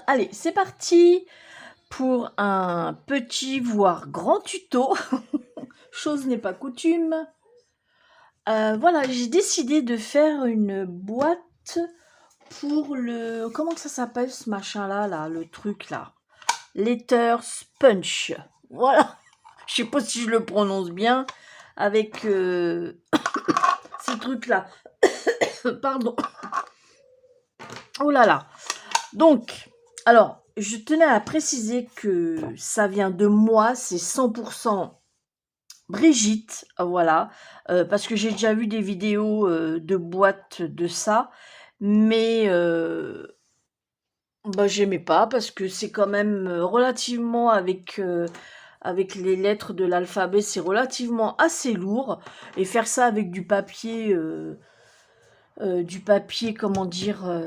Allez, c'est parti pour un petit, voire grand tuto. Chose n'est pas coutume. Voilà, j'ai décidé de faire une boîte pour le... Comment ça s'appelle ce machin-là, là, le truc là? Letter Punch. Voilà. Je sais pas si je le prononce bien avec ces trucs-là. Pardon. Oh là là. Donc, alors, je tenais à préciser que ça vient de moi, c'est 100% Brigitte, voilà, parce que j'ai déjà vu des vidéos de boîtes de ça, mais bah, j'aimais pas parce que c'est quand même relativement avec les lettres de l'alphabet, c'est relativement assez lourd, et faire ça avec du papier, comment dire,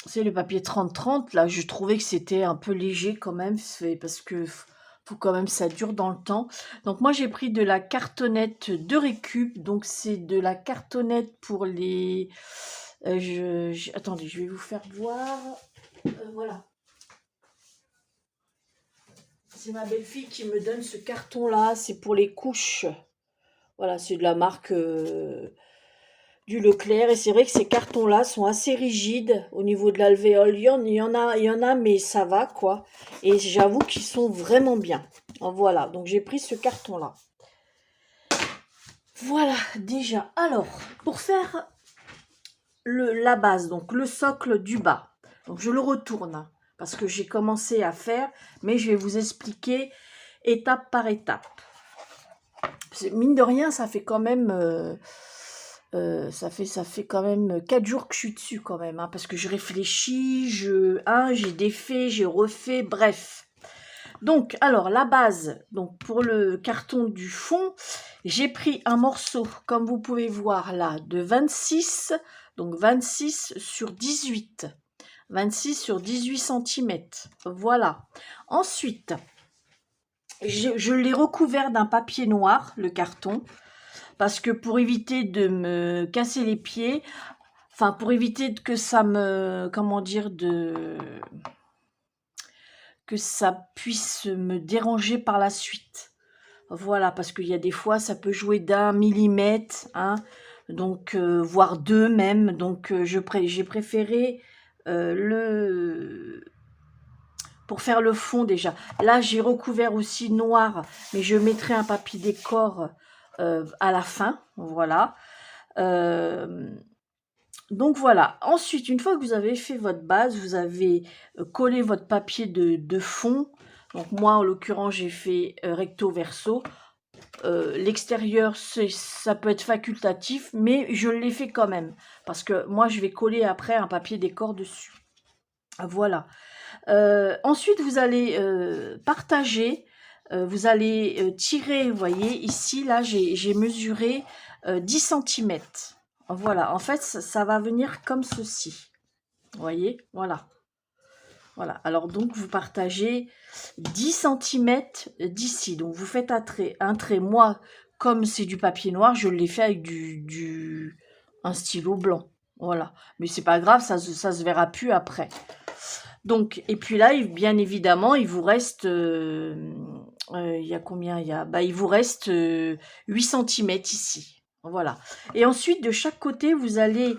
c'est le papier 30-30, là, je trouvais que c'était un peu léger quand même, parce que faut quand même ça dure dans le temps. Donc moi j'ai pris de la cartonnette de récup, donc c'est de la cartonnette pour les... attendez, je vais vous faire voir. Voilà. C'est ma belle-fille qui me donne ce carton-là, c'est pour les couches. Voilà, c'est de la marque... du Leclerc, et c'est vrai que ces cartons-là sont assez rigides au niveau de l'alvéole. Il y en a, mais ça va quoi. Et j'avoue qu'ils sont vraiment bien. Voilà, donc j'ai pris ce carton-là. Voilà, déjà. Alors, pour faire la base, donc le socle du bas, donc je le retourne parce que j'ai commencé à faire, mais je vais vous expliquer étape par étape. Mine de rien, ça fait quand même... ça fait quand même 4 jours que je suis dessus quand même, hein, parce que je réfléchis, j'ai défait, j'ai refait, bref. Donc, alors, la base, donc pour le carton du fond, j'ai pris un morceau, comme vous pouvez voir là, de 26, donc 26 sur 18. 26 sur 18 cm. Voilà. Ensuite, je l'ai recouvert d'un papier noir, le carton, parce que pour éviter de me casser les pieds, enfin pour éviter que ça me, comment dire, que ça puisse me déranger par la suite. Voilà, parce qu'il y a des fois, ça peut jouer d'1 millimètre, hein, donc voire 2 même. Donc j'ai préféré pour faire le fond déjà. Là, j'ai recouvert aussi noir, mais je mettrai un papier décor à la fin. Voilà. Donc voilà. Ensuite, une fois que vous avez fait votre base, vous avez collé votre papier de fond. Donc moi, en l'occurrence, j'ai fait recto verso. L'extérieur, ça peut être facultatif, mais je l'ai fait quand même. Parce que moi, je vais coller après un papier décor dessus. Voilà. Ensuite, vous allez partager. Vous allez tirer, vous voyez, ici, là, j'ai mesuré 10 cm. Voilà, en fait, ça va venir comme ceci. Vous voyez, voilà. Voilà, alors donc vous partagez 10 cm d'ici. Donc vous faites un trait. Moi, comme c'est du papier noir, je l'ai fait avec un stylo blanc. Voilà, mais c'est pas grave, ça se verra plus après. Donc, et puis là, bien évidemment, il vous reste... il y a combien? Il vous reste 8 cm ici. Voilà. Et ensuite, de chaque côté, vous allez...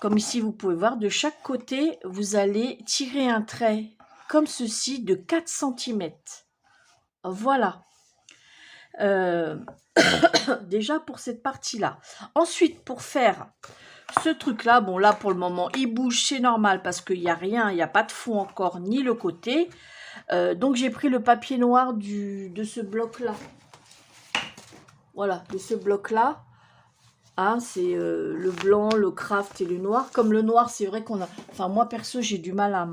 Comme ici, vous pouvez voir, de chaque côté, vous allez tirer un trait comme ceci de 4 cm. Voilà. Déjà pour cette partie-là. Ensuite, pour faire ce truc-là, bon là pour le moment, il bouge, c'est normal parce qu'il n'y a rien, il n'y a pas de fond encore, ni le côté. Donc j'ai pris le papier noir de ce bloc-là. Voilà, de ce bloc-là. Hein, c'est le blanc, le craft et le noir. Comme le noir, c'est vrai qu'on a... Enfin, moi, perso, j'ai du mal à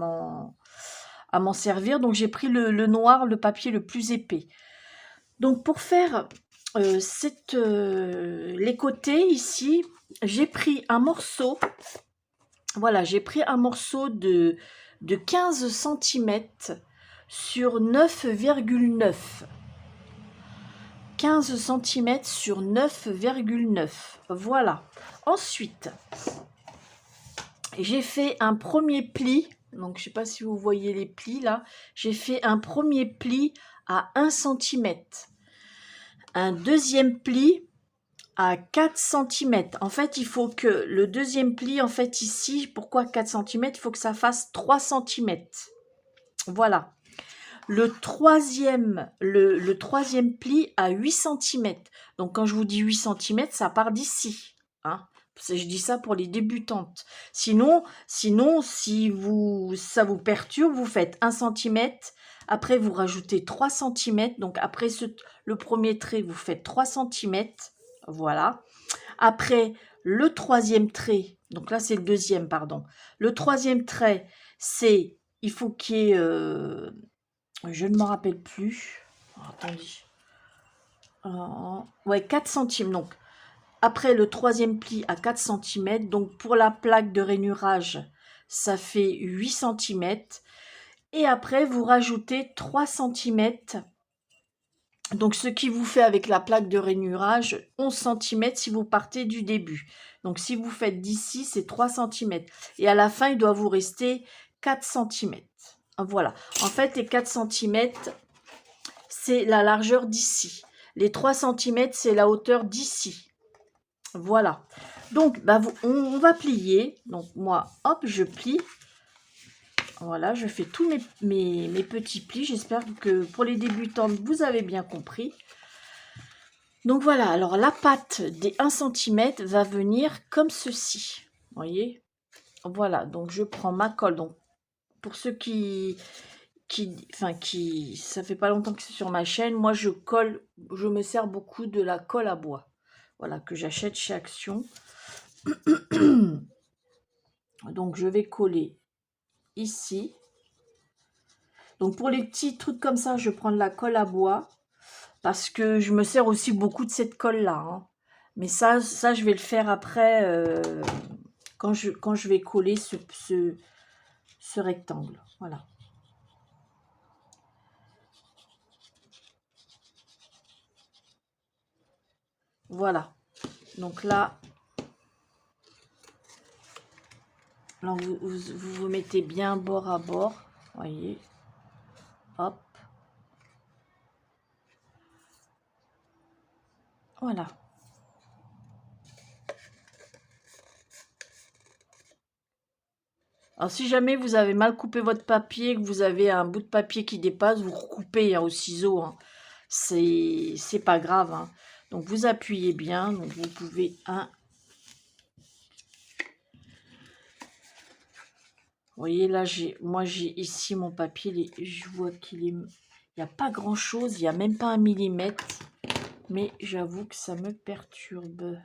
m'en servir. Donc, j'ai pris le noir, le papier le plus épais. Donc, pour faire les côtés, ici, j'ai pris un morceau. Voilà, j'ai pris un morceau de 15 cm sur 9,9. 15 cm sur 9,9. Voilà. Ensuite, j'ai fait un premier pli, donc je ne sais pas si vous voyez les plis là, j'ai fait un premier pli à 1 cm, un deuxième pli à 4 cm. En fait, il faut que le deuxième pli, en fait ici, pourquoi 4 cm? Il faut que ça fasse 3 cm. Voilà. Le troisième pli à 8 cm. Donc quand je vous dis 8 cm, ça part d'ici. Hein. Je dis ça pour les débutantes. Sinon si ça vous perturbe, vous faites 1 cm, après vous rajoutez 3 cm. Donc après le premier trait, vous faites 3 cm. Voilà. Après le troisième trait, donc là c'est le deuxième, pardon. Le troisième trait, c'est, il faut qu'il y ait... je ne me rappelle plus. Oh, attendez. Ouais, 4 centimes. Donc, après le troisième pli à 4 cm, donc pour la plaque de rainurage, ça fait 8 cm. Et après, vous rajoutez 3 cm. Donc, ce qui vous fait avec la plaque de rainurage 11 cm si vous partez du début. Donc, si vous faites d'ici, c'est 3 cm. Et à la fin, il doit vous rester 4 cm. Voilà. En fait, les 4 cm, c'est la largeur d'ici. Les 3 cm, c'est la hauteur d'ici. Voilà. Donc, bah, on va plier. Donc, moi, hop, je plie. Voilà, je fais tous mes petits plis. J'espère que pour les débutantes, vous avez bien compris. Donc, voilà. Alors, la patte des 1 cm va venir comme ceci. Vous voyez? Voilà. Donc, je prends ma colle. Donc, pour ceux ça fait pas longtemps que c'est sur ma chaîne, moi je me sers beaucoup de la colle à bois, voilà, que j'achète chez Action. Donc je vais coller ici. Donc pour les petits trucs comme ça, je prends de la colle à bois, parce que je me sers aussi beaucoup de cette colle là, hein. Mais ça je vais le faire après, quand je vais coller ce rectangle, voilà. Voilà, donc là vous mettez bien bord à bord, voyez, hop, voilà. Alors si jamais vous avez mal coupé votre papier, que vous avez un bout de papier qui dépasse, vous recoupez, hein, au ciseau, hein. C'est pas grave, hein. Donc vous appuyez bien, donc vous pouvez Vous voyez là, moi j'ai ici mon papier, je vois qu'il est, il n'y a pas grand chose, il n'y a même pas 1 millimètre, mais j'avoue que ça me perturbe.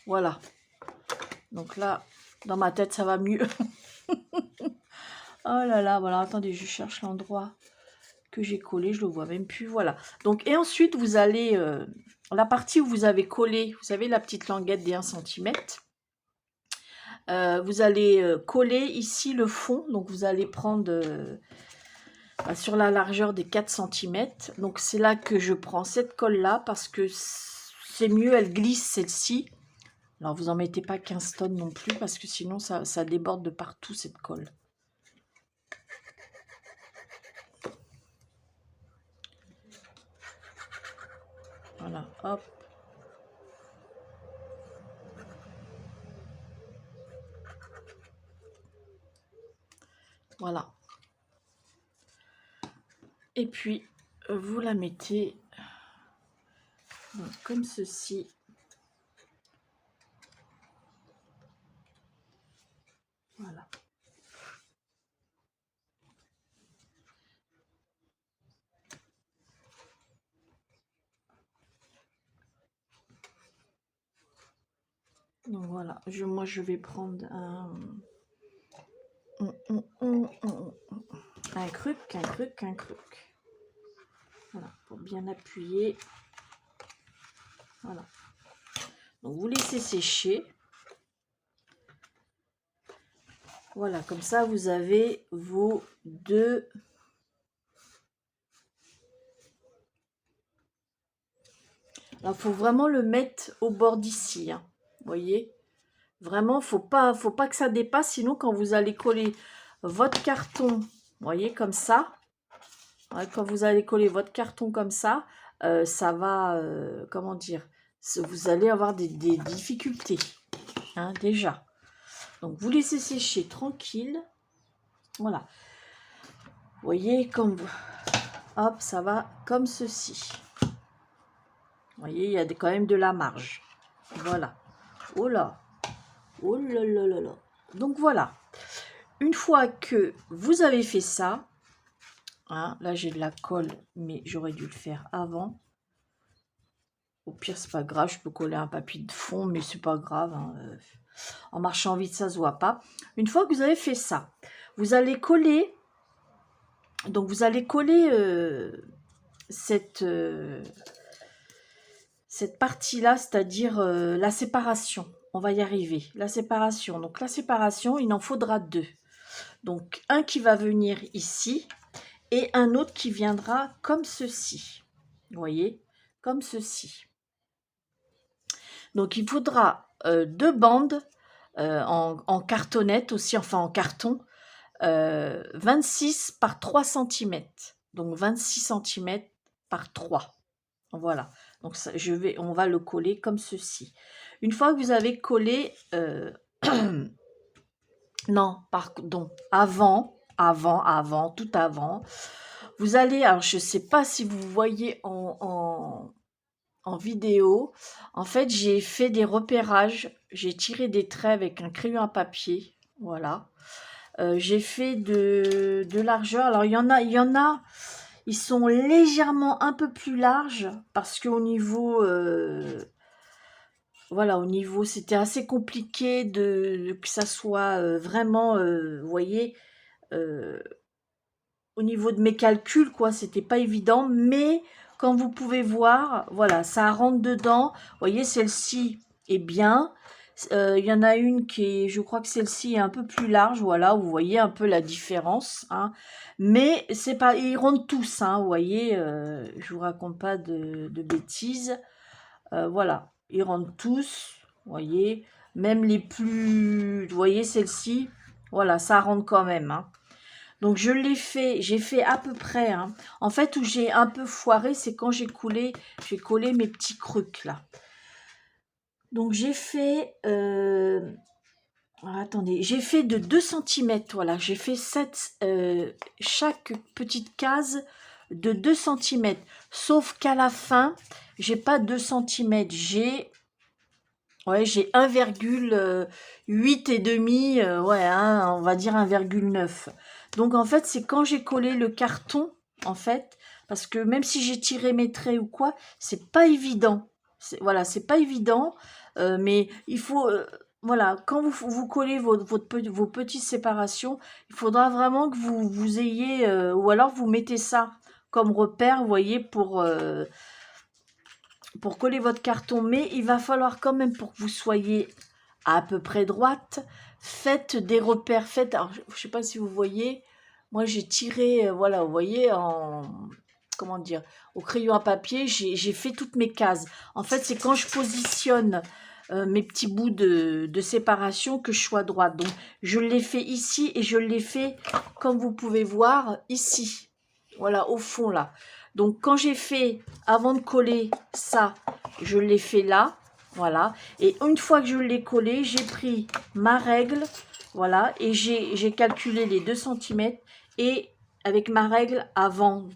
Voilà. Donc là, dans ma tête, ça va mieux. Oh là là, voilà, attendez, je cherche l'endroit que j'ai collé, je le vois même plus, voilà. Donc, et ensuite, vous allez, la partie où vous avez collé, vous savez, la petite languette des 1 cm, vous allez coller ici le fond, donc vous allez prendre sur la largeur des 4 cm, donc c'est là que je prends cette colle-là, parce que c'est mieux, elle glisse celle-ci. Alors, vous en mettez pas 15 tonnes non plus, parce que sinon, ça déborde de partout, cette colle. Voilà, hop. Voilà. Et puis, vous la mettez donc, comme ceci. Voilà. Donc voilà, moi je vais prendre un cruc. Voilà, pour bien appuyer. Voilà. Donc vous laissez sécher. Voilà, comme ça vous avez vos deux il faut vraiment le mettre au bord d'ici, hein. Vous voyez? Vraiment, faut pas que ça dépasse, sinon quand vous allez coller votre carton, vous voyez, comme ça, ouais, quand vous allez coller votre carton comme ça va, comment dire, vous allez avoir des difficultés, hein, déjà. Donc, vous laissez sécher tranquille. Voilà. Vous voyez, comme, hop, ça va comme ceci. Vous voyez, il y a quand même de la marge. Voilà. Oh là. Oh là là là là. Donc, voilà. Une fois que vous avez fait ça, hein, là, j'ai de la colle, mais j'aurais dû le faire avant. Au pire, c'est pas grave, je peux coller un papier de fond, mais c'est pas grave, hein. En marchant vite, ça se voit pas. Une fois que vous avez fait ça, vous allez coller. Donc, vous allez coller cette partie-là, c'est-à-dire la séparation. On va y arriver. La séparation. Donc, la séparation, il en faudra deux. Donc, un qui va venir ici et un autre qui viendra comme ceci. Vous voyez? Comme ceci. Donc, il faudra deux bandes en cartonnette aussi, enfin en carton, 26 par 3 cm. Donc, 26 cm par 3. Voilà. Donc, ça, on va le coller comme ceci. Une fois que vous avez collé... non, pardon, tout avant, vous allez... Alors, je ne sais pas si vous voyez en vidéo. En fait, j'ai fait des repérages. J'ai tiré des traits avec un crayon à papier. Voilà. J'ai fait de largeur. Alors, il y en a, ils sont légèrement un peu plus larges parce qu'au niveau, voilà, au niveau, c'était assez compliqué que ça soit vraiment, vous voyez, au niveau de mes calculs, quoi, c'était pas évident, mais comme vous pouvez voir, voilà, ça rentre dedans. Vous voyez, celle-ci est bien. Il y en a une qui est, je crois que celle-ci est un peu plus large, voilà, vous voyez un peu la différence, hein. Mais c'est pas, ils rentrent tous, hein, vous voyez, je vous raconte pas de bêtises. Voilà, ils rentrent tous, vous voyez, même les plus, vous voyez, celle-ci, voilà, ça rentre quand même, hein. Donc je l'ai fait, j'ai fait à peu près, hein. En fait, où j'ai un peu foiré, c'est quand j'ai collé mes petits trucs là. Donc j'ai fait, attendez, j'ai fait de 2 cm, voilà, j'ai fait chaque petite case de 2 cm. Sauf qu'à la fin, j'ai pas 2 cm, j'ai 1,8 et demi, ouais, hein, on va dire 1,9. Donc en fait, c'est quand j'ai collé le carton, en fait, parce que même si j'ai tiré mes traits ou quoi, c'est pas évident. Voilà, c'est pas évident, mais il faut, voilà, quand vous collez vos petites séparations, il faudra vraiment que vous ayez, ou alors vous mettez ça comme repère, vous voyez, pour coller votre carton, mais il va falloir quand même, pour que vous soyez à peu près droite, faites des repères, alors je ne sais pas si vous voyez, moi j'ai tiré, voilà, vous voyez, comment dire, au crayon à papier, j'ai fait toutes mes cases. En fait, c'est quand je positionne mes petits bouts de séparation que je sois droite. Donc, je l'ai fait ici et je l'ai fait, comme vous pouvez voir, ici. Voilà, au fond, là. Donc, quand j'ai fait, avant de coller ça, je l'ai fait là. Voilà. Et une fois que je l'ai collé, j'ai pris ma règle. Voilà. Et j'ai calculé les 2 cm. Et avec ma règle, avant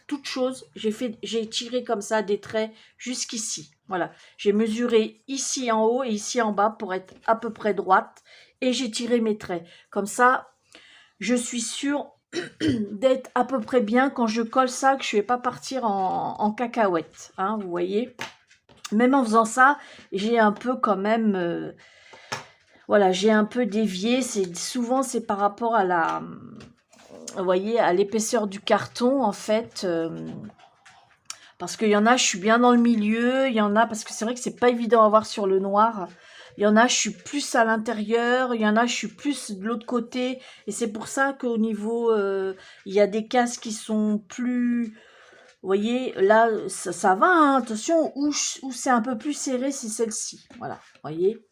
toute chose, j'ai tiré comme ça des traits jusqu'ici. Voilà. J'ai mesuré ici en haut et ici en bas pour être à peu près droite. Et j'ai tiré mes traits. Comme ça, je suis sûre d'être à peu près bien quand je colle ça, que je ne vais pas partir en cacahuète, hein, vous voyez. Même en faisant ça, j'ai un peu quand même, voilà, j'ai un peu dévié. Souvent c'est par rapport à vous voyez, à l'épaisseur du carton en fait. Parce qu'il y en a, je suis bien dans le milieu, il y en a, parce que c'est vrai que c'est pas évident à voir sur le noir. Il y en a, je suis plus à l'intérieur, il y en a, je suis plus de l'autre côté. Et c'est pour ça qu'au niveau, il y a des cases qui sont plus, voyez, là, ça va, hein, attention, où c'est un peu plus serré, c'est celle-ci. Voilà, voyez.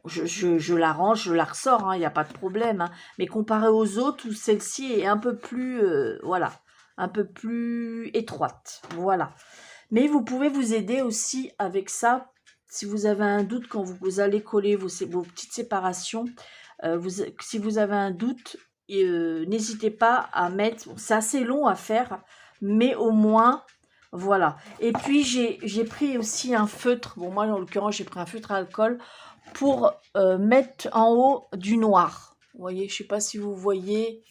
Je la range, je la ressors, il n'y a pas de problème. Hein. Mais comparé aux autres, où celle-ci est un peu plus, voilà, un peu plus étroite. Voilà. Mais vous pouvez vous aider aussi avec ça. Si vous avez un doute quand vous allez coller vos petites séparations, si vous avez un doute, n'hésitez pas à mettre, bon, c'est assez long à faire, mais au moins, voilà. Et puis, j'ai pris aussi un feutre, bon moi en l'occurrence, j'ai pris un feutre à alcool pour mettre en haut du noir. Vous voyez, je ne sais pas si vous voyez,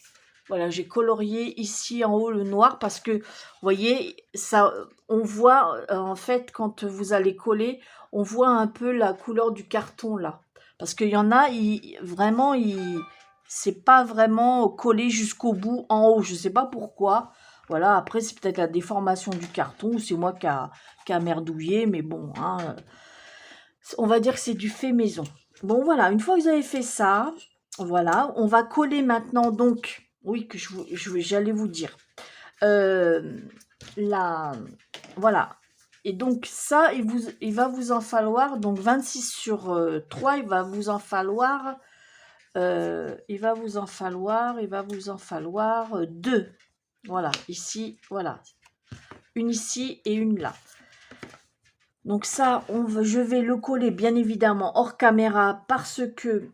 voilà, j'ai colorié ici en haut le noir parce que, vous voyez, ça, on voit, en fait, quand vous allez coller, on voit un peu la couleur du carton, là. Parce qu'il y en a, vraiment, c'est pas vraiment collé jusqu'au bout en haut. Je ne sais pas pourquoi. Voilà, après, c'est peut-être la déformation du carton ou c'est moi qui a merdouillé, mais bon, hein, on va dire que c'est du fait maison. Bon, voilà, une fois que vous avez fait ça, voilà, on va coller maintenant, donc, oui, que j'allais vous dire. Voilà. Et donc, ça, il va vous en falloir, donc 26 sur 3, il va vous en falloir, 2. Voilà, ici, voilà. Une ici et une là. Donc ça, je vais le coller bien évidemment hors caméra parce que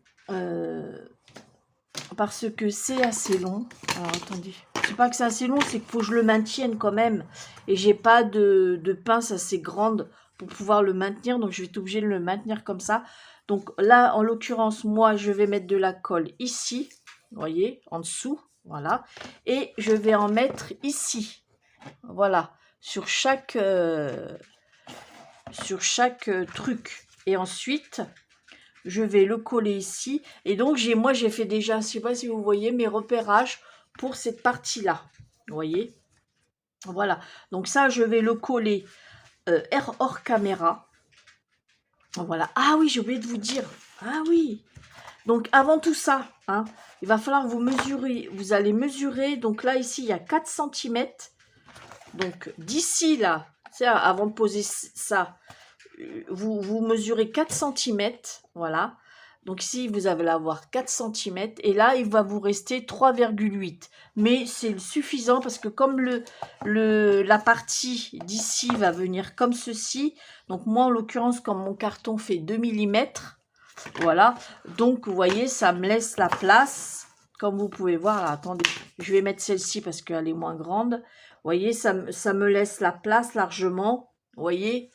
c'est assez long. Alors attendez, c'est pas que c'est assez long, c'est qu'il faut que je le maintienne quand même. Et j'ai pas de pince assez grande pour pouvoir le maintenir, donc je vais être obligée de le maintenir comme ça. Donc là, en l'occurrence, moi, je vais mettre de la colle ici, vous voyez, en dessous, voilà. Et je vais en mettre ici, voilà, sur chaque truc. Et ensuite, je vais le coller ici. Et donc, moi, j'ai fait déjà, je ne sais pas si vous voyez, mes repérages pour cette partie-là. Vous voyez? Voilà. Donc ça, je vais le coller hors caméra. Voilà. Ah oui, j'ai oublié de vous dire. Ah oui. Donc, avant tout ça, hein, il va falloir que vous mesurez. Vous allez mesurer. Donc là, ici, il y a 4 cm. Donc, d'ici là, avant de poser ça, vous mesurez 4 cm, voilà. Donc ici, vous allez avoir 4 cm et là, il va vous rester 3,8. Mais c'est suffisant parce que comme la partie d'ici va venir comme ceci, donc moi, en l'occurrence, comme mon carton fait 2 mm, voilà. Donc, vous voyez, ça me laisse la place. Comme vous pouvez voir, là, attendez, je vais mettre celle-ci parce qu'elle est moins grande. Vous voyez, ça me laisse la place largement. Vous voyez,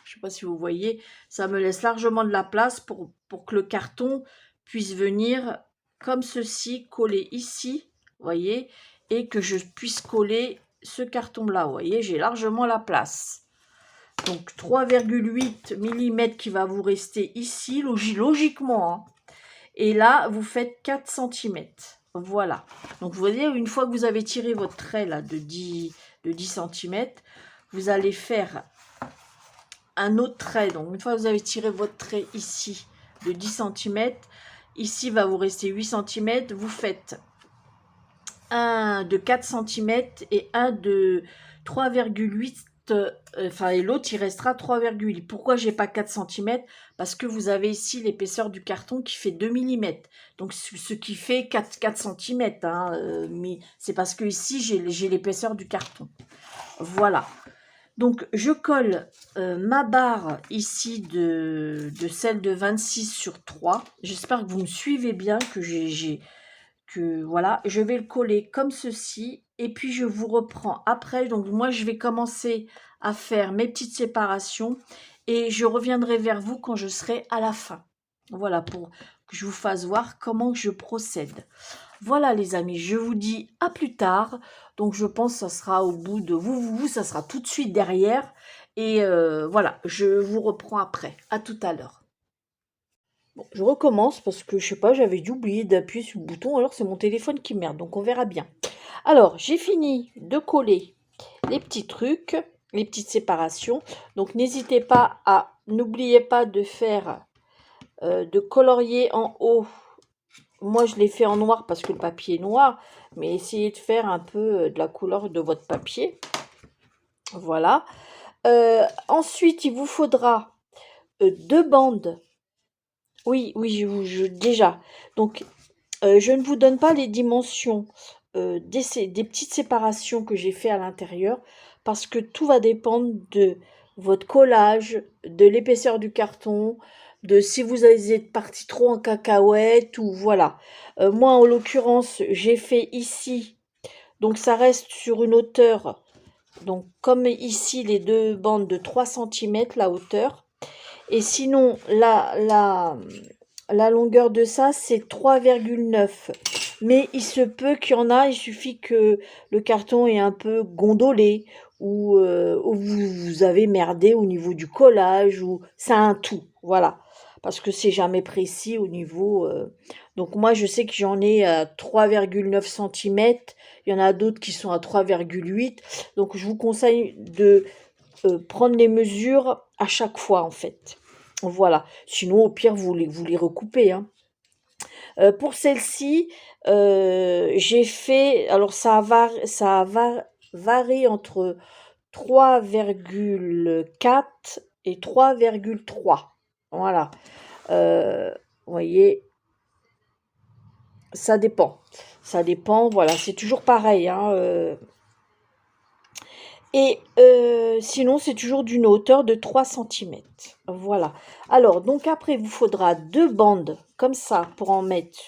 je ne sais pas si vous voyez, ça me laisse largement de la place pour que le carton puisse venir comme ceci, coller ici, vous voyez, et que je puisse coller ce carton-là, vous voyez, j'ai largement la place. Donc 3,8 mm qui va vous rester ici, logiquement, hein. Et là, vous faites 4 cm. Voilà. Donc, vous voyez, une fois que vous avez tiré votre trait là, de 10 cm, vous allez faire un autre trait. Donc, une fois que vous avez tiré votre trait ici de 10 cm, ici va vous rester 8 cm. Vous faites un de 4 cm et un de 3,8 et l'autre il restera 3,8. Pourquoi j'ai pas 4 cm? Parce que vous avez ici l'épaisseur du carton qui fait 2 mm, donc ce qui fait 4 cm, hein, mais c'est parce que ici j'ai l'épaisseur du carton. Voilà, donc je colle ma barre ici de celle de 26 sur 3. J'espère que vous me suivez bien, voilà, je vais le coller comme ceci et puis je vous reprends après. Donc moi je vais commencer à faire mes petites séparations et je reviendrai vers vous quand je serai à la fin. Voilà, pour que je vous fasse voir comment je procède. Voilà les amis, je vous dis à plus tard. Donc je pense que ça sera au bout de vous, ça sera tout de suite derrière. Et voilà, je vous reprends après. À tout à l'heure. Bon, je recommence parce que je sais pas, j'avais dû oublier d'appuyer sur le bouton, alors c'est mon téléphone qui merde, donc on verra bien. Alors, j'ai fini de coller les petits trucs, les petites séparations. Donc n'hésitez pas n'oubliez pas de faire, de colorier en haut. Moi, je l'ai fait en noir parce que le papier est noir, mais essayez de faire un peu de la couleur de votre papier. Voilà. Ensuite, il vous faudra 2 bandes. Oui, oui, déjà. Donc, je ne vous donne pas les dimensions des petites séparations que j'ai fait à l'intérieur parce que tout va dépendre de votre collage, de l'épaisseur du carton, de si vous êtes parti trop en cacahuète ou voilà. Moi, en l'occurrence, j'ai fait ici, donc ça reste sur une hauteur, donc comme ici les deux bandes de 3 centimètres la hauteur. Et sinon, la longueur de ça, c'est 3,9. Mais il se peut qu'il y en a, il suffit que le carton est un peu gondolé ou vous avez merdé au niveau du collage ou c'est un tout, voilà. Parce que c'est jamais précis au niveau. Donc moi, je sais que j'en ai à 3,9 centimètres. Il y en a d'autres qui sont à 3,8. Donc je vous conseille de prendre les mesures à chaque fois en fait. Voilà. Sinon, au pire, vous les recoupez, hein. Pour celle-ci, j'ai fait, alors varie entre 3,4 et 3,3. Voilà. Vous voyez, ça dépend. Ça dépend, voilà, c'est toujours pareil, hein. Et sinon, c'est toujours d'une hauteur de 3 centimètres. Voilà. Alors, donc après, il vous faudra 2 bandes comme ça pour en mettre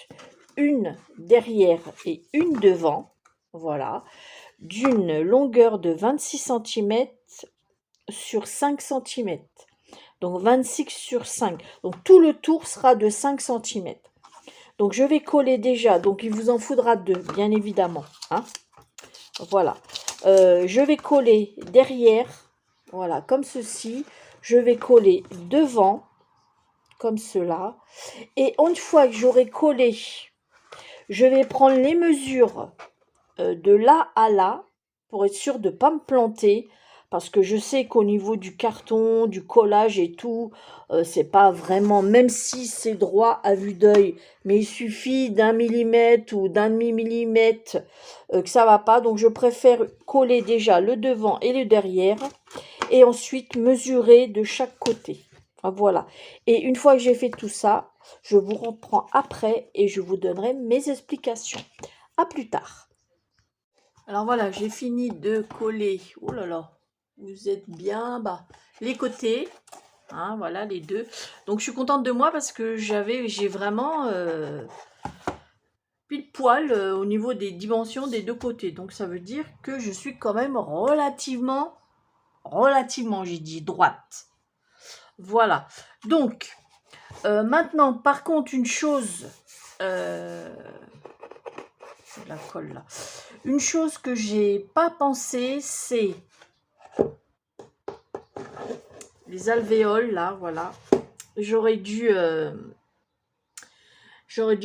une derrière et une devant. Voilà. D'une longueur de 26 centimètres sur 5 centimètres. Donc 26 sur 5. Donc tout le tour sera de 5 centimètres. Donc je vais coller déjà. Donc il vous en faudra 2, bien évidemment. Hein. Voilà. Je vais coller derrière, voilà, comme ceci. Je vais coller devant, comme cela. Et une fois que j'aurai collé, je vais prendre les mesures de là à là, pour être sûr de ne pas me planter. Parce que je sais qu'au niveau du carton, du collage et tout, c'est pas vraiment, même si c'est droit à vue d'œil, mais il suffit d'1 millimètre ou d'un demi-millimètre que ça va pas. Donc je préfère coller déjà le devant et le derrière et ensuite mesurer de chaque côté. Voilà. Et une fois que j'ai fait tout ça, je vous reprends après et je vous donnerai mes explications. À plus tard. Alors voilà, j'ai fini de coller. Oh là là, vous êtes bien bas. Les côtés, hein, voilà les deux. Donc je suis contente de moi parce que j'ai vraiment pile poil au niveau des dimensions des deux côtés. Donc ça veut dire que je suis quand même relativement, j'ai dit droite. Voilà. Donc maintenant, par contre, une chose, la colle là. Une chose que j'ai pas pensé, c'est les alvéoles là, voilà. J'aurais dû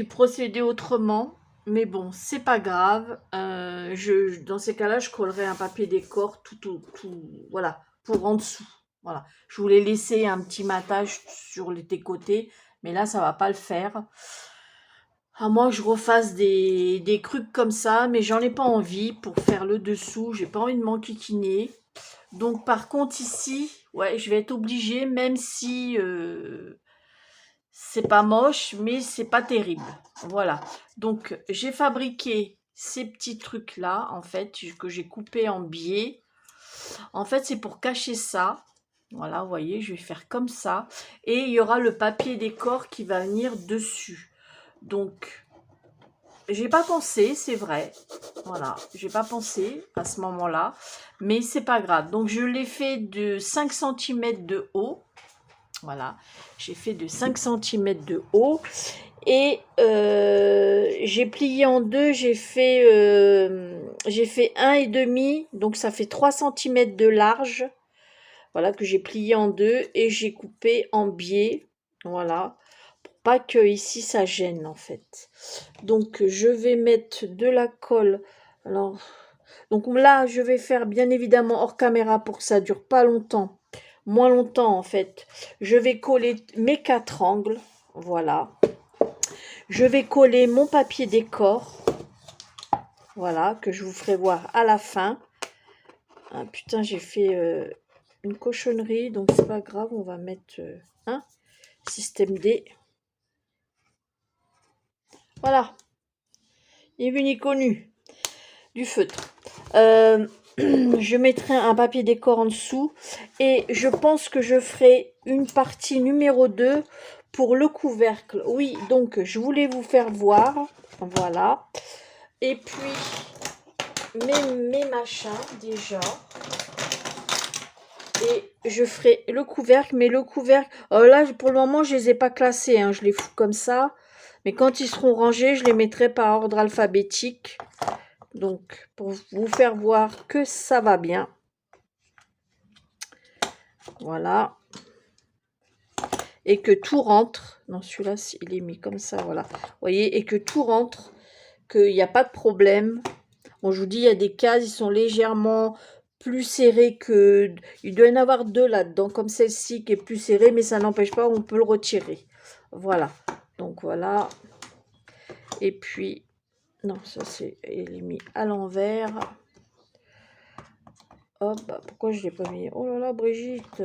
procéder autrement, mais bon, c'est pas grave. Dans ces cas-là, je collerai un papier décor tout, voilà, pour en dessous. Voilà. Je voulais laisser un petit matage sur les côtés, mais là, ça va pas le faire. À moins que je refasse des trucs comme ça, mais j'en ai pas envie pour faire le dessous. J'ai pas envie de m'enquiquiner. Donc par contre ici, ouais, je vais être obligée, même si c'est pas moche, mais c'est pas terrible. Voilà. Donc j'ai fabriqué ces petits trucs là, en fait, que j'ai coupé en biais. En fait, c'est pour cacher ça. Voilà, vous voyez, je vais faire comme ça. Et il y aura le papier décor qui va venir dessus. Donc, j'ai pas pensé, c'est vrai. Voilà, j'ai pas pensé à ce moment-là. Mais c'est pas grave. Donc, je l'ai fait de 5 cm de haut. Voilà, j'ai fait de 5 cm de haut. Et j'ai plié en deux. J'ai fait 1,5. Donc, ça fait 3 cm de large. Voilà, que j'ai plié en deux. Et j'ai coupé en biais. Voilà. Pas que ici ça gêne en fait. Donc je vais mettre de la colle. Alors, donc là je vais faire bien évidemment hors caméra pour que ça dure pas longtemps, moins longtemps en fait. Je vais coller mes 4 angles, voilà. Je vais coller mon papier décor, voilà, que je vous ferai voir à la fin. Ah putain, j'ai fait une cochonnerie, donc c'est pas grave, on va mettre un système D. Voilà, ni vu ni connu, du feutre. Je mettrai un papier décor en dessous et je pense que je ferai une partie numéro 2 pour le couvercle. Oui, donc je voulais vous faire voir, voilà. Et puis mes machins déjà. Et je ferai le couvercle, mais le couvercle, là pour le moment je les ai pas classés, hein, je les fous comme ça. Mais quand ils seront rangés, je les mettrai par ordre alphabétique. Donc pour vous faire voir que ça va bien. Voilà. Et que tout rentre. Non, celui-là, il est mis comme ça, voilà. Vous voyez, et que tout rentre, qu'il n'y a pas de problème. Bon, je vous dis, il y a des cases, ils sont légèrement plus serrés que... Il doit y en avoir deux là-dedans, comme celle-ci qui est plus serrée, mais ça n'empêche pas, on peut le retirer. Voilà. Donc, voilà. Et puis... Non, ça, c'est... Il est mis à l'envers. Hop, bah, pourquoi je ne l'ai pas mis? Oh là là, Brigitte.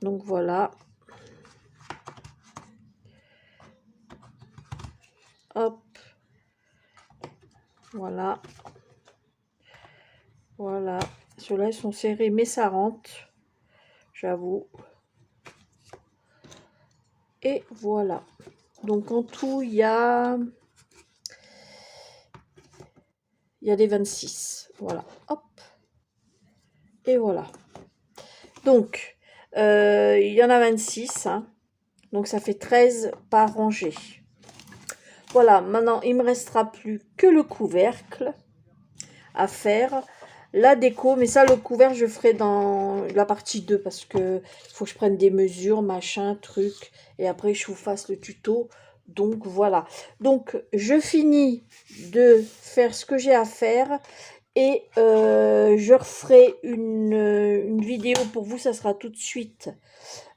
Donc, voilà. Hop. Voilà. Voilà. Ceux-là, ils sont serrés, mais ça rentre. J'avoue. Et voilà. Donc, en tout, il y a des 26. Voilà. Hop. Et voilà. Donc, il y en a 26. Hein. Donc, ça fait 13 par rangée. Voilà. Maintenant, il ne me restera plus que le couvercle à faire. La déco, mais ça, le couvercle, je ferai dans la partie 2 parce que il faut que je prenne des mesures, machin, truc. Et après, je vous fasse le tuto. Donc, voilà. Donc, je finis de faire ce que j'ai à faire. Et je referai une vidéo pour vous, ça sera tout de suite.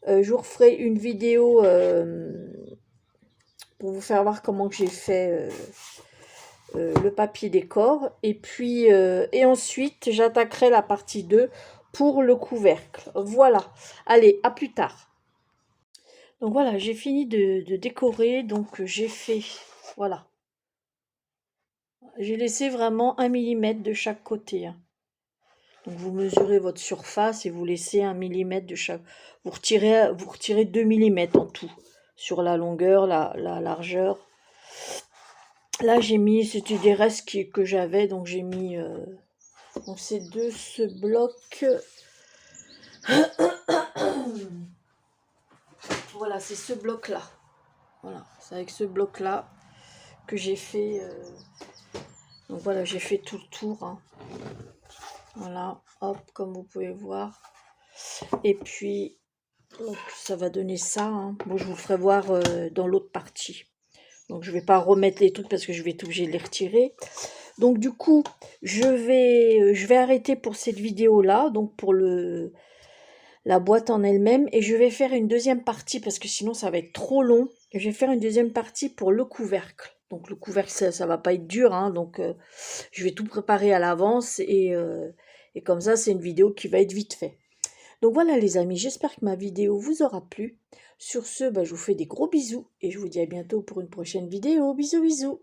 Je vous referai une vidéo pour vous faire voir comment j'ai fait le papier décor. Et puis, et ensuite, j'attaquerai la partie 2 pour le couvercle. Voilà. Allez, à plus tard. Donc voilà, j'ai fini de décorer. Donc j'ai fait, voilà. J'ai laissé vraiment 1 mm de chaque côté. Hein. Donc vous mesurez votre surface et vous laissez 1 mm de chaque. Vous retirez 2 mm en tout sur la longueur, la largeur. Là j'ai mis, c'était des restes que j'avais, donc j'ai mis. Donc c'est de ce bloc. Voilà, c'est ce bloc là. Voilà, c'est avec ce bloc là que j'ai fait. Donc voilà, j'ai fait tout le tour. Hein. Voilà, hop, comme vous pouvez voir. Et puis, donc, ça va donner ça. Hein. Bon, je vous le ferai voir dans l'autre partie. Donc, je ne vais pas remettre les trucs parce que je vais être obligée de les retirer. Donc, du coup, je vais arrêter pour cette vidéo-là. Donc, pour la boîte en elle-même. Et je vais faire une deuxième partie parce que sinon, ça va être trop long. Et je vais faire une deuxième partie pour le couvercle. Donc, le couvercle, ça ne va pas être dur. Hein. Donc, je vais tout préparer à l'avance. Et comme ça, c'est une vidéo qui va être vite faite. Donc voilà les amis, j'espère que ma vidéo vous aura plu. Sur ce, je vous fais des gros bisous et je vous dis à bientôt pour une prochaine vidéo. Bisous bisous.